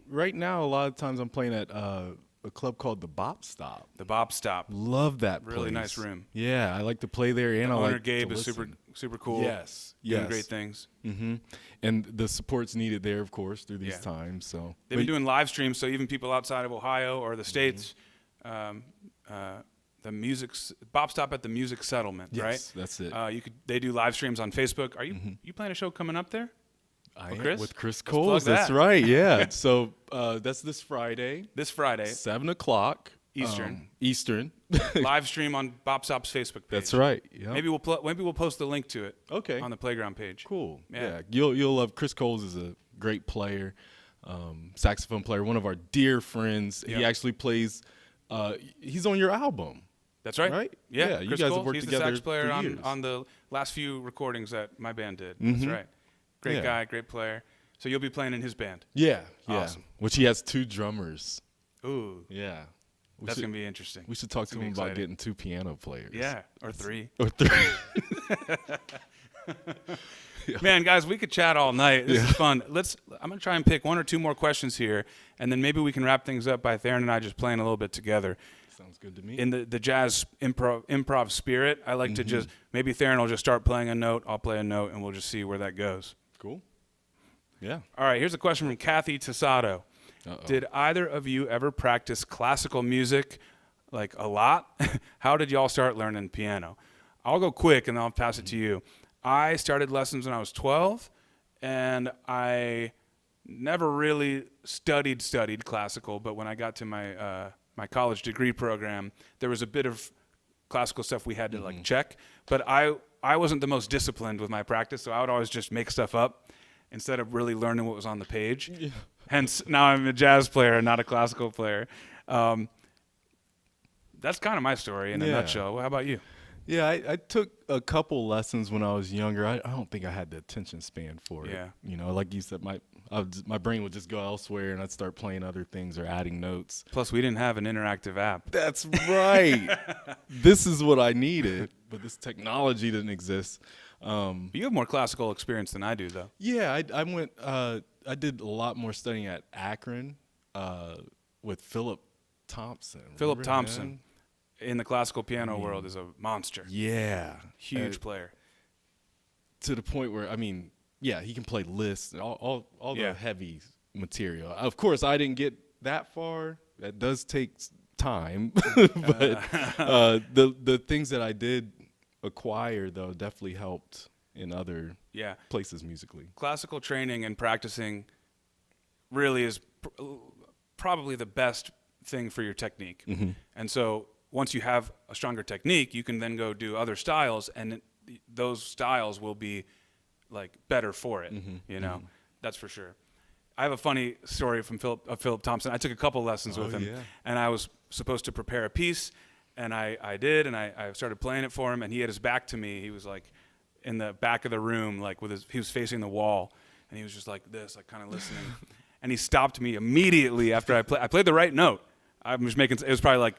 Right now, a lot of times I'm playing at a club called the Bop Stop. The Bop Stop. Love that place. Really nice room. Yeah, I like to play there, and The I owner like Gabe to is listen. super cool. Yes, Doing great things. Mm-hmm. And the support's needed there, of course, through these Yeah. times. So They've been doing live streams, so even people outside of Ohio or the States, the Bop Stop at the Music Settlement, Yes, right? that's it. They do live streams on Facebook. Are you you playing a show coming up there? I With am Chris? with Chris Let's plug Coles. That's that. right. Yeah. So that's this Friday, This Friday, 7:00 Eastern. Eastern. live stream on Bop Stop's Facebook page. That's right. Yep. Maybe we'll post the link to it. Okay. On the Playground page. Cool. Yeah. You'll love. Chris Coles is a great player, saxophone player, one of our dear friends. Yep. He actually plays. He's on your album. That's right. Right? Yeah. Yeah, you Chris guys have Cole, worked he's together the sax player for years. on the last few recordings that my band did. That's right. Great Yeah. guy, great player. So you'll be playing in his band. Yeah. Awesome. Which he has 2 drummers. Ooh, Yeah. that's gonna be interesting. We should talk to gonna him be about exciting. getting 2 piano players. Yeah, or 3. Or 3. Man, guys, we could chat all night. This is fun. I'm gonna try and pick 1 or 2 more questions here, and then maybe we can wrap things up by Theron and I just playing a little bit together. Sounds good to me. In the jazz improv spirit, I like to just maybe Theron will just start playing a note, I'll play a note, and we'll just see where that goes. Cool. Yeah. All right, here's a question from Kathy Tasato. Uh-oh. Did either of you ever practice classical music, like a lot? How did y'all start learning piano? I'll go quick and then I'll pass it to you. I started lessons when I was 12, and I never really studied classical, but when I got to my my college degree program, there was a bit of classical stuff we had to like check, but I wasn't the most disciplined with my practice, so I would always just make stuff up instead of really learning what was on the page. Yeah. Hence, now I'm a jazz player, not a classical player. That's kind of my story in a nutshell. How about you? Yeah, I took a couple lessons when I was younger. I don't think I had the attention span for it. Yeah. You know, like you said, my brain would just go elsewhere, and I'd start playing other things or adding notes. Plus, we didn't have an interactive app. That's right. This is what I needed, but this technology didn't exist. You have more classical experience than I do, though. Yeah, I went. I did a lot more studying at Akron with Philip Thompson. Philip Remember Thompson him? in the classical piano world is a monster. Yeah, Huge player. To the point where, I mean, yeah, he can play Liszt and all Yeah. the heavy material. Of course, I didn't get that far. That does take time, but the things that I did acquire, though, definitely helped in other places musically. Classical training and practicing really is probably the best thing for your technique. And so once you have a stronger technique, you can then go do other styles, and those styles will be like better for it. You know, that's for sure. I have a funny story from Philip Thompson. I took a couple lessons with him, and I was supposed to prepare a piece, and I did, and I started playing it for him, and he had his back to me. He was like in the back of the room, like he was facing the wall, and he was just like this, like kind of listening. And he stopped me immediately after I played the right note. I was making, it was probably like,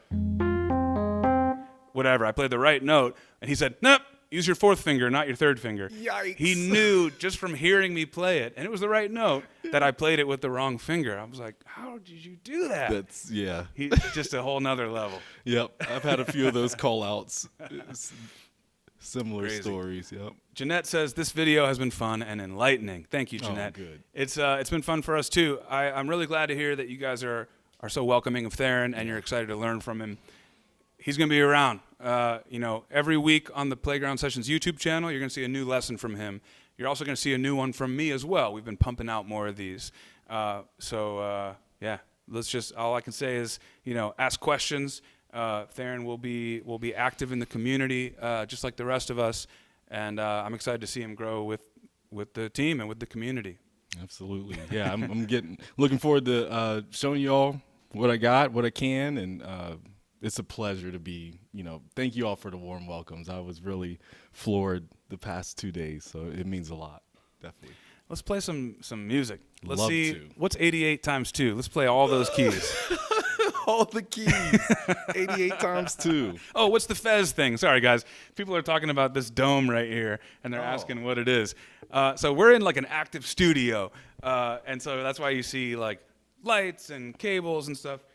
whatever. I played the right note, and he said, nope, use your 4th finger, not your 3rd finger. Yikes. He knew just from hearing me play it, and it was the right note, that I played it with the wrong finger. I was like, how did you do that? That's, yeah. He's just a whole nother level. Yep. I've had a few of those call-outs. Similar Crazy. Stories, yep. Jeanette says, this video has been fun and enlightening. Thank you, Jeanette. Oh, good. It's been fun for us, too. I'm really glad to hear that you guys are so welcoming of Theron, and you're excited to learn from him. He's going to be around. Every week on the Playground Sessions YouTube channel, you're going to see a new lesson from him. You're also going to see a new one from me as well. We've been pumping out more of these. All I can say is, ask questions. Theron will be active in the community, just like the rest of us, and I'm excited to see him grow with the team and with the community. Absolutely. Yeah, I'm looking forward to showing y'all what I got, what I can, and it's a pleasure to be, thank you all for the warm welcomes. I was really floored the past 2 days, so it means a lot, definitely. Let's play some music. Let's Love see to. what's 88 times 2. Let's play all those keys. All the keys. 88 times 2. Oh, what's the Fez thing? Sorry, guys. People are talking about this dome right here, and they're asking what it is. So we're in like an active studio, and so that's why you see like lights and cables and stuff.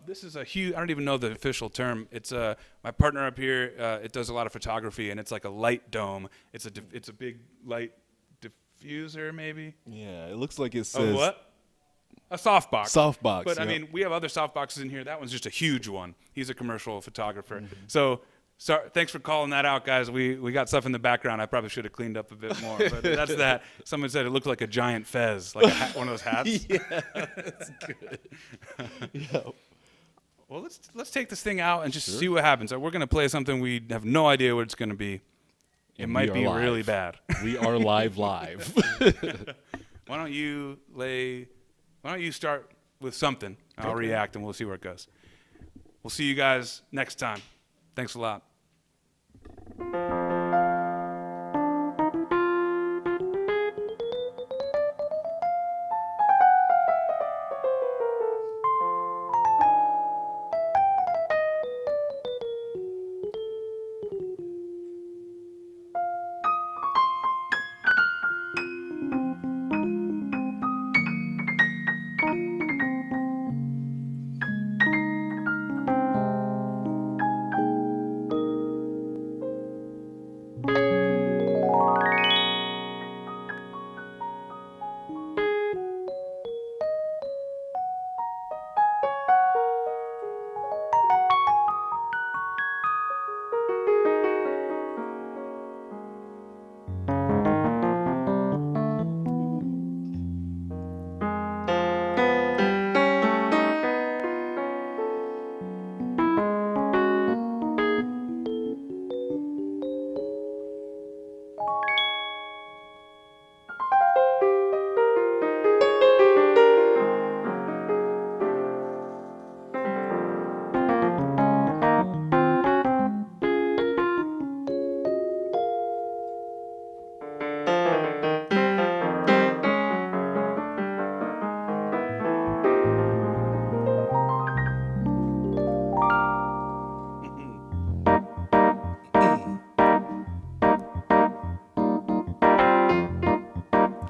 This is a huge, I don't even know the official term. It's my partner up here, it does a lot of photography, and it's like a light dome. It's a big light diffuser, maybe? Yeah, it looks like it says... what? A softbox. Softbox, But, yep. I mean, we have other softboxes in here. That one's just a huge one. He's a commercial photographer. So thanks for calling that out, guys. We got stuff in the background. I probably should have cleaned up a bit more. But that's that. Someone said it looked like a giant fez, like one of those hats. Yeah, that's good. Yep. Well, let's take this thing out and just see what happens. We're going to play something we have no idea what it's going to be. It might be live. really bad. We are live. Why don't you start with something? I'll react and we'll see where it goes. We'll see you guys next time. Thanks a lot.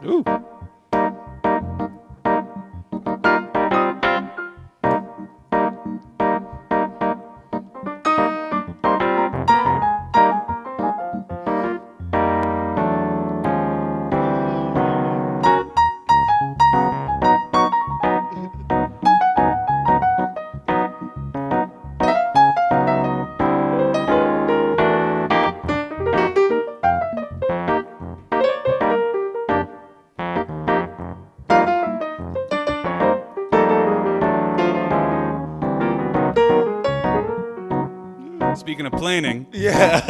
Ooh. Speaking of planing, Yeah.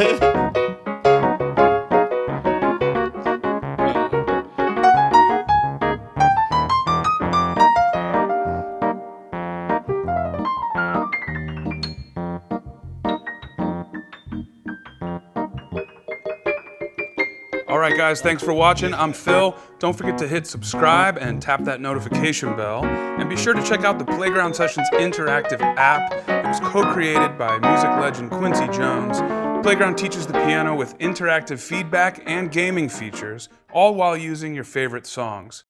all right, guys, thanks for watching. I'm Phil. Don't forget to hit subscribe and tap that notification bell. And be sure to check out the Playground Sessions interactive app. It was co-created by music legend Quincy Jones. Playground teaches the piano with interactive feedback and gaming features, all while using your favorite songs.